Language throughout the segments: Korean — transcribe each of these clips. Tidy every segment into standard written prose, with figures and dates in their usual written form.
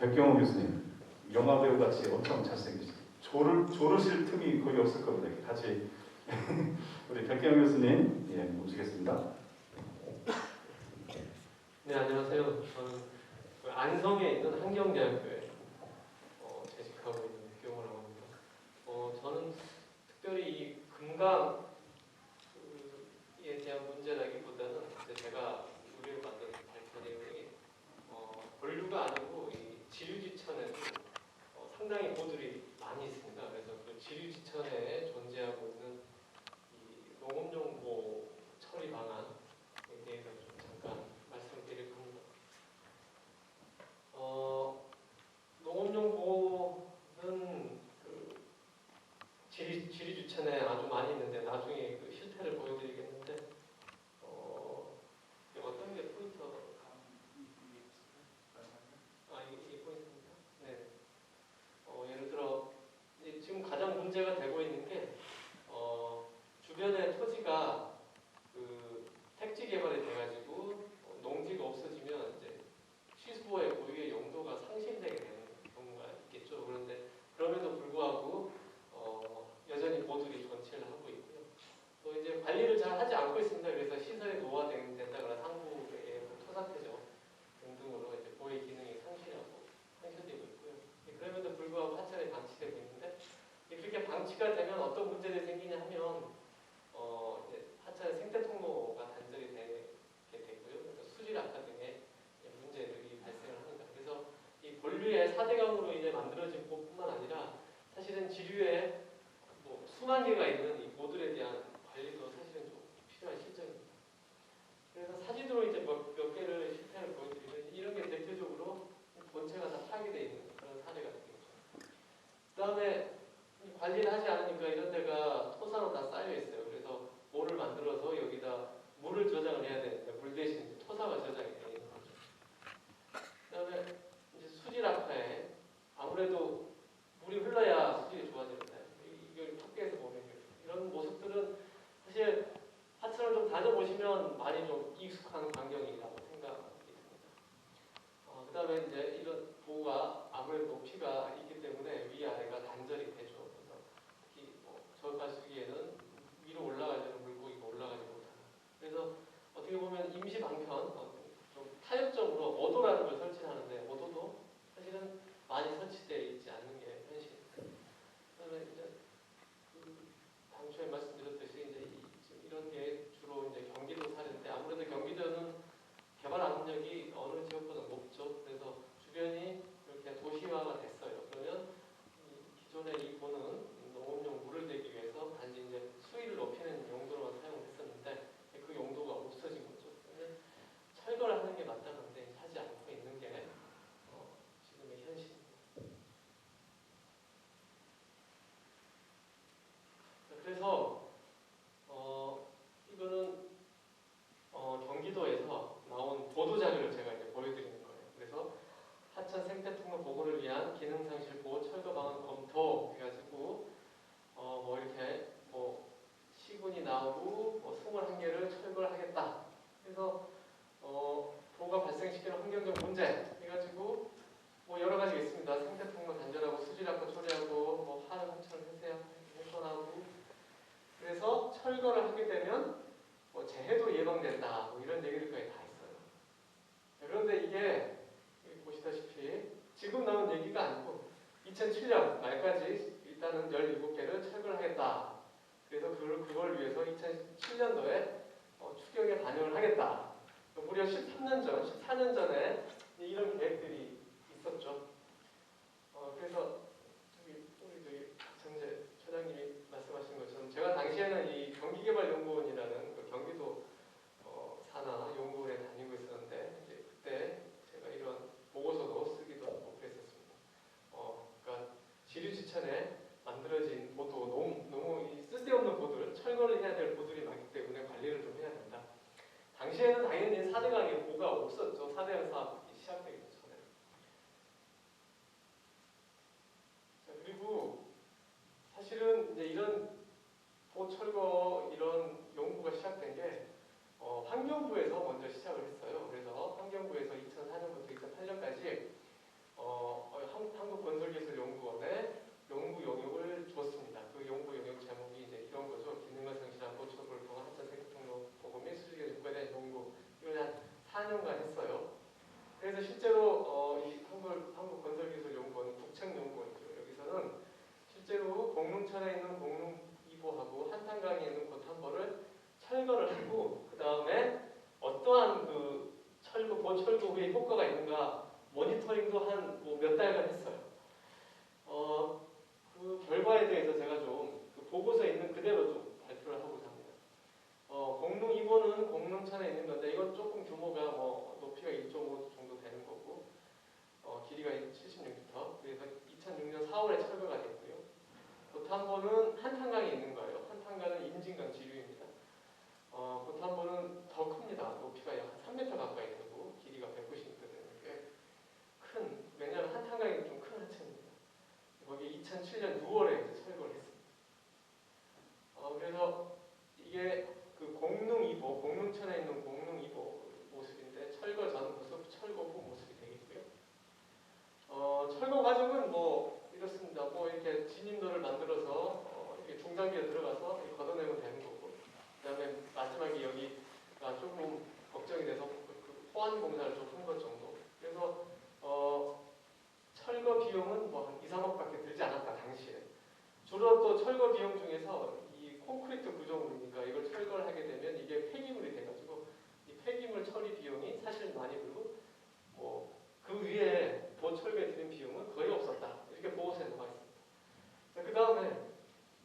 백경호 교수님, 영화배우 같이 엄청 잘생기시죠. 조르실 틈이 거의 없을 겁니다. 같이 우리 백경호 교수님, 예, 모시겠습니다. 네, 안녕하세요. 저는 안성에 있는 한경대학교에 재직하고 있는 백경호라고 합니다. 저는 특별히 이 금강에 대한 문제라기보다는 이제 제가 우리를 만든 발표 내용이 본류가 아니고 이 지류지천에도 상당히 보들이 많이 있습니다. 그래서 그 지류지천에 존재하고 있는 이 농업용보 처리 방안에 대해서 좀 잠깐 말씀드릴 겁니다. 농업용보는 그 지류지천에 아주 많이 있는데 나중에 그 실태를 보여드리겠는데 어떤 게 포인터가 이게 포인트입니다. 네. 예를 들어 지금 가장 문제가 되고 있는 게 주변의 토지가 그 택지 개발이 돼가지고 농지가 없어지면 이제 취수보의 고유의 용도가 상실되게 되는 경우가 있겠죠. 그런데 그럼에도 불구하고 여전히 보들이 존치를 하고 있고요. 또 이제 관리를 잘 하지 않고 있습니다. 그래서 시설이 노화된다거나 상부의 토사태죠 등등으로 이제 보의 기능이 상실되고 있고요. 그럼에도 불구하고 하천이 방치되고 있는데 그렇게 방치가 되면 어떤 문제들이 생기냐 하면 이제 하천의 생태 통로가 단절이 되게 되고요. 수질 악화 등의 문제들이 발생을 합니다. 그래서 이 본류의 4대강으로 인해 만들어진 보뿐만 아니라 사실은 지류에 수만 개가 있는 이 보들에 대한 관리도 사실은 좀 필요한 실정입니다. 그래서 사진으로 이제 몇 개를 실태를 보여드리면 이런 게 대표적으로 본체가 다 파괴되어 있는 그런 사례가 되겠죠. 그 다음에 관리를 하지 않으니까 이런 데가 토사로 다 쌓여 있어요. 그래서 모를 만들어서 여기다 물을 저장을 해야 되는데 물 대신 이제 토사가 저장이 되어 있는 거죠. 그 다음에 이제 수질 악화에 아무래도 물이 흘러야 수질이 좋아지는데 이걸 밖에서 보면 이런 모습들은 사실 하천을 좀 다녀보시면 많이 좀 익숙한 광경이라고 생각이 듭니다. 그 다음에 이제 이런 보가 아무래도 높이가 있기 때문에 위아래가 단절이 되죠. 그래서 특히 저 가시기에는 위로 올라가려는 물고기가 올라가지 못하는. 그래서 어떻게 보면 임시 방편, 좀 타협적으로 어도라는 걸 설치하는데 어도도 사실은 많이 설치되어 있지 않는 게 현실입니다. 그다음에 이제 당초에 말씀드렸듯이 이제 이런 게 주로 이제 경기도 사례인데 아무래도 경기도는 개발 압력이 어느 지역보다 높죠. 그래서 주변이 이렇게 도시화가 됐어요. 그러면 기존의 이 보는 농업용 물을 대기 위해서 단지 이제 수위를 높이는 용도로만 사용했었는데 그 용도가 없어진 거죠. 그러면 철거를 하는 게 마땅한데 하지 않고 있는 게 지금의 현실입니다. 그래서 이거는 경기도에서 나온 보도 자료를 제가 이제 보여드리는 거예요. 그래서 하천 생태통로 보호를 위한 기능상실 보호 철거 방안 검토 해가지고 이렇게 시군이 나오고 21개를 철거를 하겠다. 그래서 보호가 발생시키는 환경적 문제 해가지고 여러 가지가 있습니다. 생태통로 단절하고 수질 악화 처리하고 하늘 하천을 훼손하고 그래서 철거를 하게 되면 재해도 예방된다. 이런 얘기들까지 다 있어요. 그런데 이게 보시다시피 지금 나온 얘기가 아니고 2007년 말까지 일단은 17개를 철거를 하겠다. 그래서 그걸 위해서 2017년도에 추경에 반영을 하겠다. 무려 13년 전, 14년 전에 이런 계획들이 있었죠. 그래서 우리 박성재 처장님이 말씀하신 것처럼 제가 당시에는 이 경기개발연구원이라는 그 경기도 산하 연구원에 다니고 있었는데 이제 그때 제가 이런 보고서도 쓰기도 하고 그랬었습니다. 그러니까 지류지천에 만들어진 보도 너무 쓸데없는 보들, 철거를 해야 될 보들이 많기 때문에 관리를 좀 해야 된다. 당시에는 당연히 4대강에 보가 없었죠. 4대강 사업이 시작되기 전에. 2007년 6월에 이제 철거를 했습니다. 그래서 이게 그 공릉 2보, 공릉천에 있는 공릉 2보 모습인데 철거 전 모습, 철거 후 모습이 되겠고요. 철거 과정은 뭐 이렇습니다. 뭐 이렇게 진입로를 만들어서 이렇게 중장비에 들어가서 걷어내면 되는 거고, 그다음에 마지막에 여기가 조금 걱정이 돼서 그 호환 공사를 좀 한 것 정도. 그래서 철거 비용은 뭐 한 2, 3억밖에 들지 않았다 당시에. 주로 또 철거 비용 중에서 이 콘크리트 구조물이니까 이걸 철거를 하게 되면 이게 폐기물이 돼가지고 이 폐기물 처리 비용이 사실 많이 들고 뭐 그 위에 본 철거에 드는 비용은 거의 없었다. 이렇게 보고서에 나와 있습니다. 그 다음에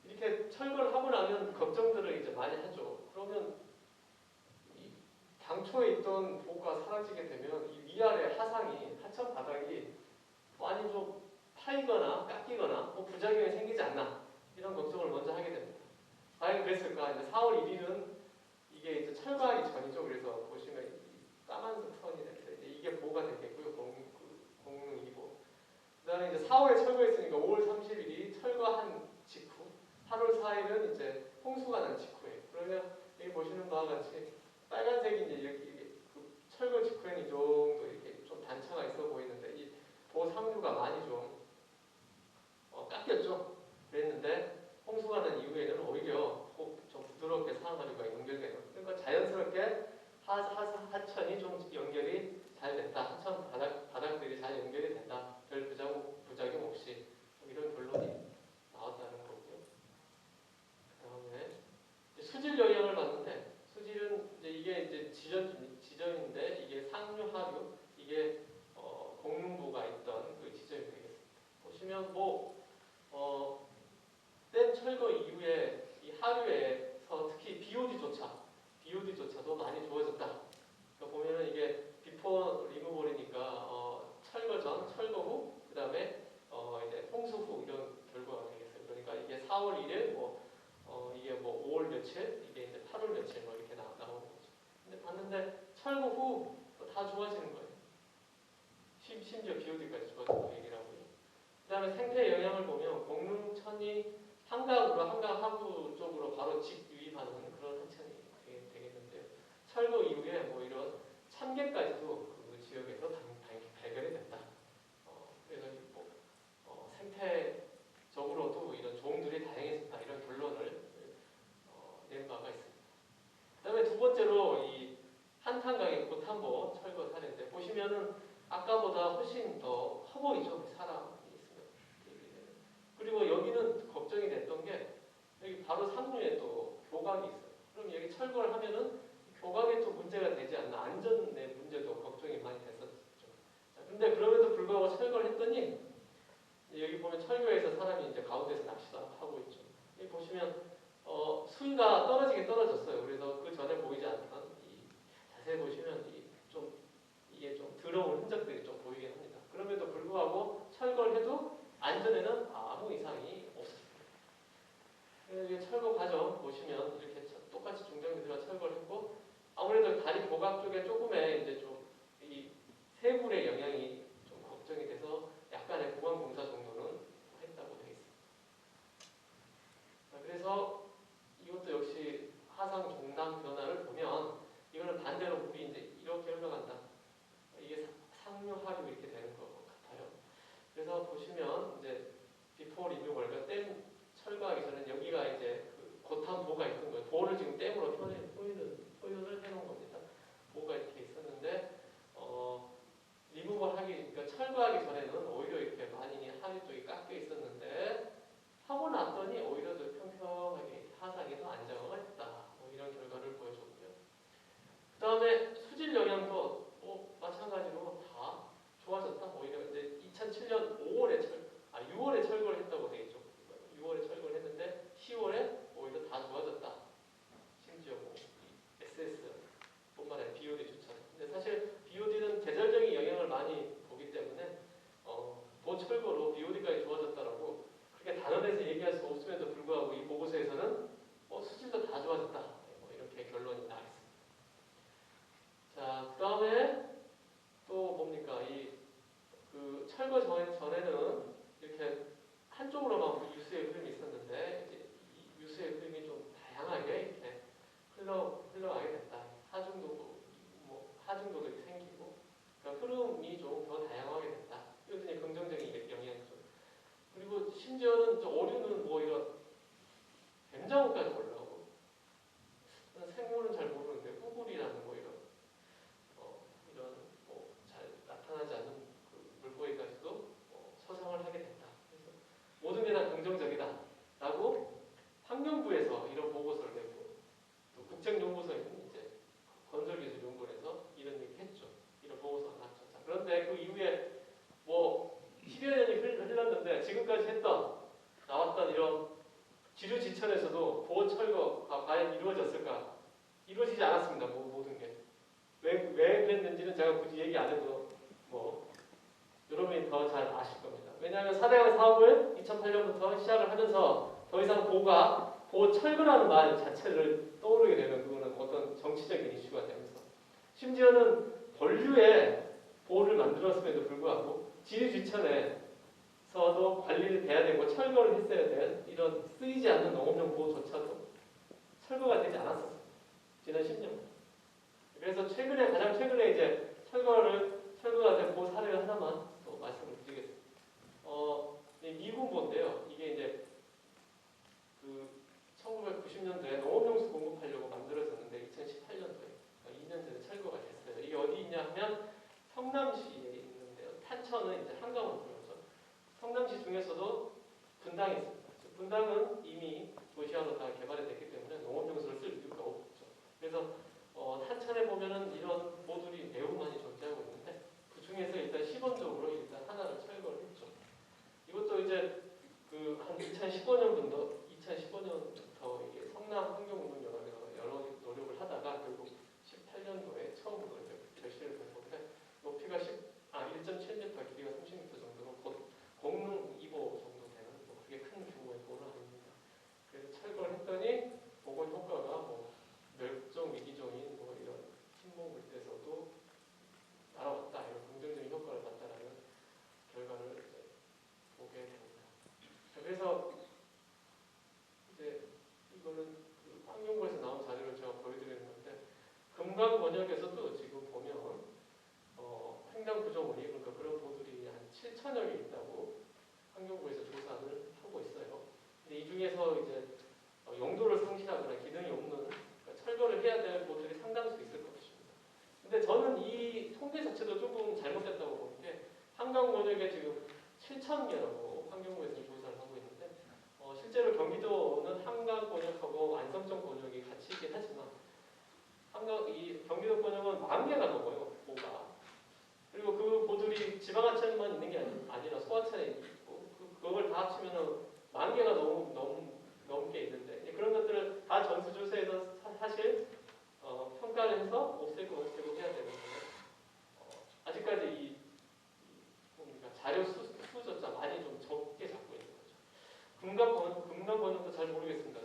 이렇게 철거를 하고 나면 걱정들을 이제 많이 하죠. 그러면 이 당초에 있던 보가 사라지게 되면 이 위아래 하상이 하천 바닥이 많이 좀 파이거나 깎이거나 뭐 부작용이 생기지 않나 이런 걱정을 먼저 하게 됩니다. 과연 그랬을까? 이제 4월 1일은 이게 이제 철거하기 전이죠. 그래서 보시면 이 까만색 선이 돼서 이제 이게 보가 되겠고요. 공릉 2보. 그다음에 이제 4월에 철거했으니까 5월 30일이 철거한 직후, 8월 4일은 이제 홍수가 난 직후에. 그러면 여기 보시는 바와 같이 빨간색이 이제 이렇게 그 철거 직후에는 이 정도 이렇게 좀 단차가 있어 보이는데 이 보상류가 많이 좀 깎였죠. 그랬는데 홍수가 난 이후에는 오히려 좀 부드럽게 상하류가 연결되는. 그러니까 자연스럽게 하천이 좀 연결이 잘 됐다. 하천 바닥들이 잘 연결이 된다. 별 부작용 없이 이런 결론이 나왔다는 거고요. 그다음에 수질 영향을 봤는데 수질은 이제 이게 이제 지점인데 이게 상류 하류 이게 공릉부가 있던 그 지점이 되겠습니다. 보시면 댐 철거 이후에 이 하류에서 특히 BOD조차도 많이 좋아졌다. 그러니까 보면은 이게 비포 리무벌이니까 철거 전, 철거 후, 그 다음에 이제 홍수 후 이런 결과가 되겠어요. 그러니까 이게 4월 1일, 이게 5월 며칠, 이게 이제 8월 며칠 이렇게 나오는 거죠. 근데 봤는데 철거 후 다 좋아지는 거예요. 심지어 BOD까지 좋아진다고 얘기를 하고요. 그 다음에 생태 영향을 보면 공릉천이 한강으로 한강 하구 쪽으로 바로 직유입하는 그런 하천이 되겠는데요. 철거 이후에 뭐 이런 참개까지도 그 지역에서 발견이 됐다. 그래서 생태적으로도 이런 종들이 다양해졌다. 이런 결론을 낸 바가 있습니다. 그 다음에 두 번째로 이 한탄강의 고탄보 철거 사례인데 보시면은 아까보다 훨씬 더 커 보이죠. 사람이 있으면. 그리고 여기는 걱정이 됐던 게 여기 바로 상류에 또 교각이 있어요. 그럼 여기 철거를 하면은 교각에 또 문제가 되지 않나 안전의 문제도 걱정이 많이 됐었죠. 근데 그럼에도 불구하고 철거를 했더니 여기 보면 철교에서 사람이 이제 가운데서 낚시도 하고 있죠. 여기 보시면 수위가 떨어지긴 떨어졌어요. 그래서 그 전에 보이지 않던 자세히 보시면 이게 좀 더러운 흔적들이 좀 보이긴 합니다. 그럼에도 불구하고 철거를 해도 안전에는 아무 이상이 없었습니다. 이게 철거 과정 보시면 이렇게 똑같이 중장비 들어 철거를 했고 아무래도 다리 고각 쪽에 조금의 이제 좀 이 세굴의 영향이 좀 걱정이 돼서 약간의 보강 공사 정도는 했다고 되어 있습니다. 그래서 이것도 역시 하상 종당 변화를 보면 이거는 반대로 물이 이제 이렇게 흘러간다. 이게 상류 하류 이렇게 되는 것 같아요. 그래서 보시면 이제 비포 리뉴얼과 댐 철거하기 전에 여기가 이제 그 고탄보가 있던 거예요. 보를 지금 댐으로 표현을 해놓은 겁니다. 보가 이렇게 있었는데 리무벌하기 그러니까 철거하기 전에는 오히려 이렇게 많이 하류 쪽이 깎여 있었는데 하고 났더니 오히려 더 평평하게 하상이 더 안정화했다. 이런 결과를 보여줬고요. 그 다음에 수질 영향도 마찬가지로 다 좋아졌다. 오히려 이제 2007년 6월에 철거를 했다고 되겠죠. 6월에 철거를 했는데 10월에 오히려 다 좋아졌다. 심지어 SS뿐만 아니라 BOD조차. 근데 사실 BOD는 계절적인 영향을 많이 보기 때문에 지금까지 나왔던 이런 지류지천에서도 보호 철거가 과연 이루어졌을까? 이루어지지 않았습니다. 모든 게. 왜 그랬는지는 제가 굳이 얘기 안 해도 뭐 여러분이 더 잘 아실 겁니다. 왜냐하면 4대강 사업을 2008년부터 시작을 하면서 더 이상 보호 철거라는 말 자체를 떠오르게 되면 그거는 어떤 정치적인 이슈가 되면서 심지어는 본류의 보호를 만들었음에도 불구하고 지류지천에서도 관리를 돼야 되고 철거를 했어야 될 이런 쓰이지 않는 농업용 보호조차도 철거가 되지 않았었어요. 지난 10년. 그래서 가장 최근에 이제 철거가 된 보호 사례를 하나만 또 말씀을 드리겠습니다. 미군 보인데요. 이게 이제 그 1990년도에 농업용수 공급하려고 만들어졌는데 2018년도에 2년 전에 철거가 됐어요. 이게 어디 있냐 하면 성남시에 있는데요. 탄천은 이제 한강으로 들어오죠. 성남시 중에서도 분당이 있습니다. 분당은 이미 도시화로 다 개발이 됐기 때문에 농업용수를 쓸 이유가 없죠. 그래서 탄천에 보면은 이런 보들이 매우 많이 존재하고 있는데 그 중에서 일단 시범적으로 일단 하나를 철거를 했죠. 이것도 이제 그 한 2015년부터 이게 성남 환경운동연합에서 여러 노력을 하다가 결국 18년도에 처음으로 이제 결실을 본 건데 높이가 1.7m, 길이가 30m 정도로 곧 공릉 2보 정도 되는 그게 큰 규모의 도는 아닙니다. 그래서 철거를 했더니 보건 효과가 멸종 위기종인 이런 식목물에서도 날아왔다, 이런 긍정적인 효과를 봤다라는 결과를 이제 보게 됩니다. 그래서 이제 이거는 그 환경부에서 나온 자료를 제가 보여드리는 건데 금강 권역에서도 지금 보면 횡단 구조물이 그러니까 그런 보들이 한 7천여 개 있다고 환경부에서 조사를 하고 있어요. 근데 이 중에서 이제 용도를 상실하거나 기능이 없는 그러니까 철거를 해야 될 보들이 상당수 있을 것입니다. 근데 저는 이 통계 자체도 조금 잘못됐다고 보는 게 한강 권역에 지금 7천 개라고 환경부에서 조사를 하고 있는데 실제로 경기도는 한강 권역하고 안성천 권역이 같이 있긴 하지만 이 경기도 권역은 10,000개가 넘어요. 보가. 그리고 그 보들이 지방하천만 있는 게 아니라 소하천에 있고 그걸 다 합치면 10,000개가 넘게 있는데 그런 것들을 다 전수조사해서 사실 평가를 해서 없애고 해야 되는데 아직까지 자료 수조차 많이 좀 적게 잡고 있는 거죠. 금강 권역도 잘 모르겠습니다.